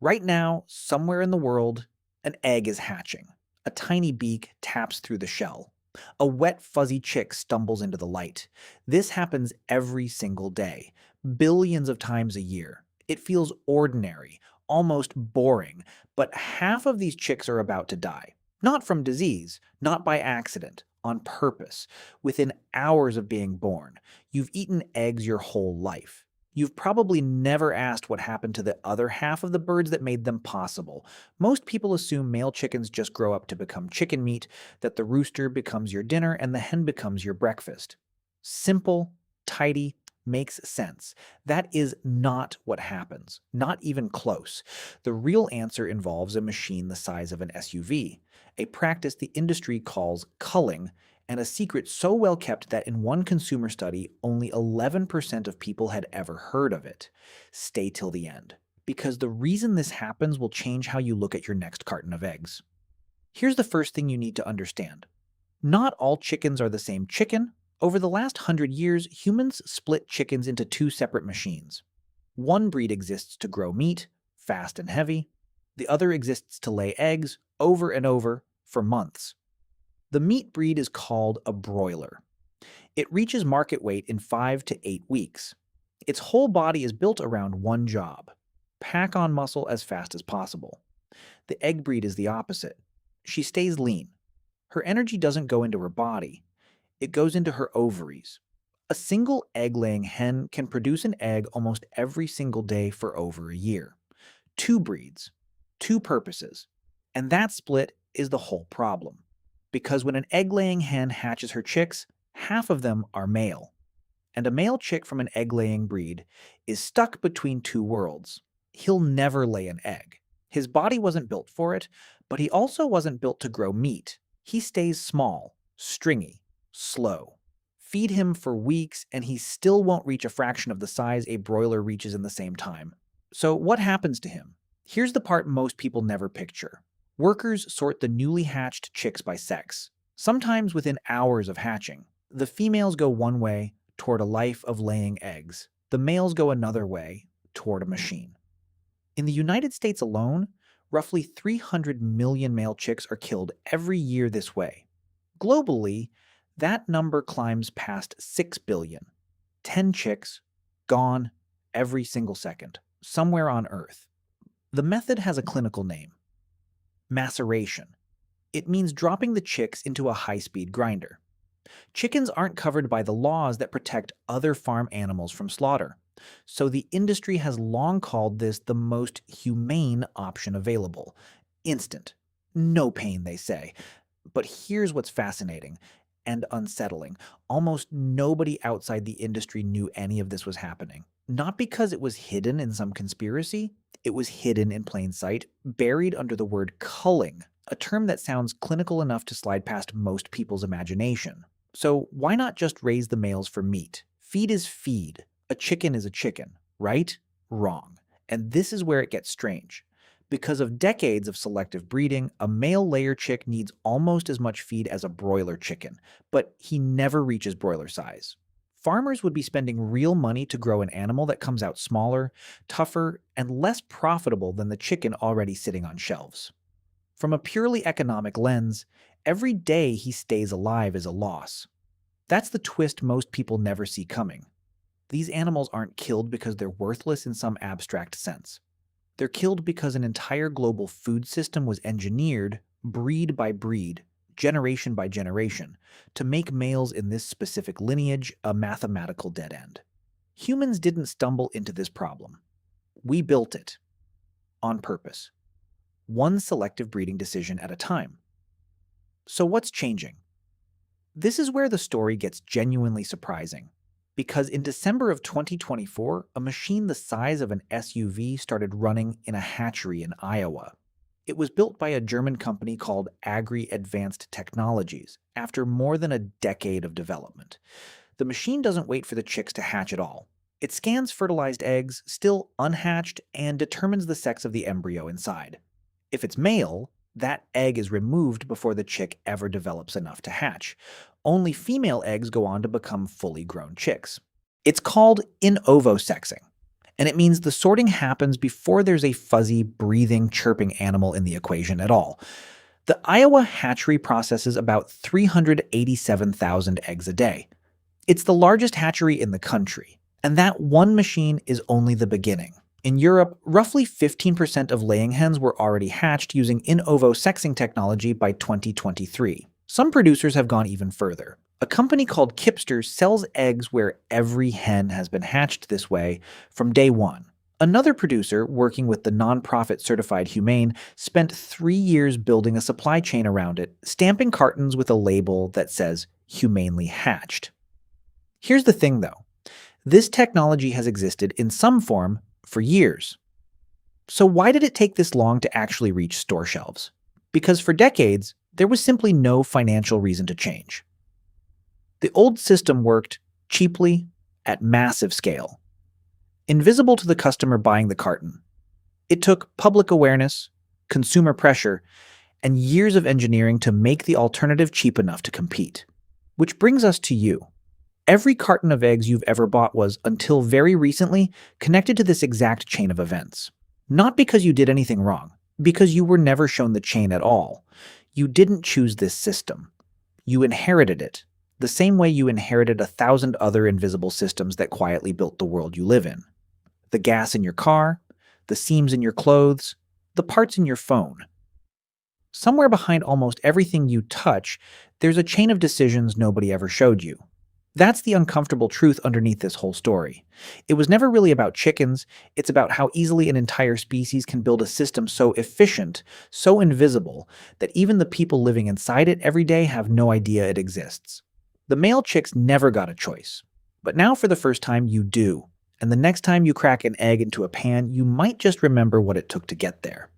Right now, somewhere in the world, an egg is hatching. A tiny beak taps through the shell. A wet, fuzzy chick stumbles into the light. This happens every single day, billions of times a year. It feels ordinary, almost boring, but half of these chicks are about to die. Not from disease, not by accident, on purpose. Within hours of being born, you've eaten eggs your whole life. You've probably never asked what happened to the other half of the birds that made them possible. Most people assume male chickens just grow up to become chicken meat, that the rooster becomes your dinner and the hen becomes your breakfast. Simple, tidy, makes sense. That is not what happens, not even close. The real answer involves a machine the size of an SUV, a practice the industry calls culling, and a secret so well kept that in one consumer study, only 11% of people had ever heard of it. Stay till the end, because the reason this happens will change how you look at your next carton of eggs. Here's the first thing you need to understand. Not all chickens are the same chicken. Over the last 100 years, humans split chickens into two separate machines. One breed exists to grow meat, fast and heavy. The other exists to lay eggs over and over for months. The meat breed is called a broiler. It reaches market weight in 5 to 8 weeks. Its whole body is built around one job: pack on muscle as fast as possible. The egg breed is the opposite. She stays lean. Her energy doesn't go into her body, it goes into her ovaries. A single egg-laying hen can produce an egg almost every single day for over a year. Two breeds, two purposes. And that split is the whole problem. Because when an egg-laying hen hatches her chicks, half of them are male. And a male chick from an egg-laying breed is stuck between two worlds. He'll never lay an egg. His body wasn't built for it, but he also wasn't built to grow meat. He stays small, stringy, slow. Feed him for weeks and he still won't reach a fraction of the size a broiler reaches in the same time. So what happens to him? Here's the part most people never picture. Workers sort the newly hatched chicks by sex, sometimes within hours of hatching. The females go one way, toward a life of laying eggs. The males go another way, toward a machine. In the United States alone, roughly 300 million male chicks are killed every year this way. Globally, that number climbs past 6 billion. 10 chicks, gone every single second, somewhere on Earth. The method has a clinical name: maceration. It means dropping the chicks into a high-speed grinder. Chickens aren't covered by the laws that protect other farm animals from slaughter, so the industry has long called this the most humane option available. Instant. No pain, they say. But here's what's fascinating and unsettling. Almost nobody outside the industry knew any of this was happening. Not because it was hidden in some conspiracy, it was hidden in plain sight, buried under the word culling, a term that sounds clinical enough to slide past most people's imagination. So why not just raise the males for meat? Feed is feed. A chicken is a chicken, right? Wrong. And this is where it gets strange. Because of decades of selective breeding, a male layer chick needs almost as much feed as a broiler chicken, but he never reaches broiler size. Farmers would be spending real money to grow an animal that comes out smaller, tougher, and less profitable than the chicken already sitting on shelves. From a purely economic lens, every day he stays alive is a loss. That's the twist most people never see coming. These animals aren't killed because they're worthless in some abstract sense. They're killed because an entire global food system was engineered, breed by breed, generation by generation, to make males in this specific lineage a mathematical dead end. Humans didn't stumble into this problem. We built it. On purpose. One selective breeding decision at a time. So what's changing? This is where the story gets genuinely surprising. Because in December of 2024, a machine the size of an SUV started running in a hatchery in Iowa. It was built by a German company called Agri Advanced Technologies after more than a decade of development. The machine doesn't wait for the chicks to hatch at all. It scans fertilized eggs, still unhatched, and determines the sex of the embryo inside. If it's male, that egg is removed before the chick ever develops enough to hatch. Only female eggs go on to become fully grown chicks. It's called in-ovo sexing. And it means the sorting happens before there's a fuzzy, breathing, chirping animal in the equation at all. The Iowa hatchery processes about 387,000 eggs a day. It's the largest hatchery in the country, and that one machine is only the beginning. In Europe, roughly 15% of laying hens were already hatched using in-ovo sexing technology by 2023. Some producers have gone even further. A company called Kipster sells eggs where every hen has been hatched this way from day one. Another producer, working with the nonprofit certified Humane, spent 3 years building a supply chain around it, stamping cartons with a label that says humanely hatched. Here's the thing though, this technology has existed in some form for years. So why did it take this long to actually reach store shelves? Because for decades, there was simply no financial reason to change. The old system worked cheaply at massive scale, invisible to the customer buying the carton. It took public awareness, consumer pressure, and years of engineering to make the alternative cheap enough to compete. Which brings us to you. Every carton of eggs you've ever bought was, until very recently, connected to this exact chain of events. Not because you did anything wrong, because you were never shown the chain at all. You didn't choose this system. You inherited it, the same way you inherited 1,000 other invisible systems that quietly built the world you live in. The gas in your car, the seams in your clothes, the parts in your phone. Somewhere behind almost everything you touch, there's a chain of decisions nobody ever showed you. That's the uncomfortable truth underneath this whole story. It was never really about chickens, it's about how easily an entire species can build a system so efficient, so invisible, that even the people living inside it every day have no idea it exists. The male chicks never got a choice. But now for the first time you do. And the next time you crack an egg into a pan, you might just remember what it took to get there.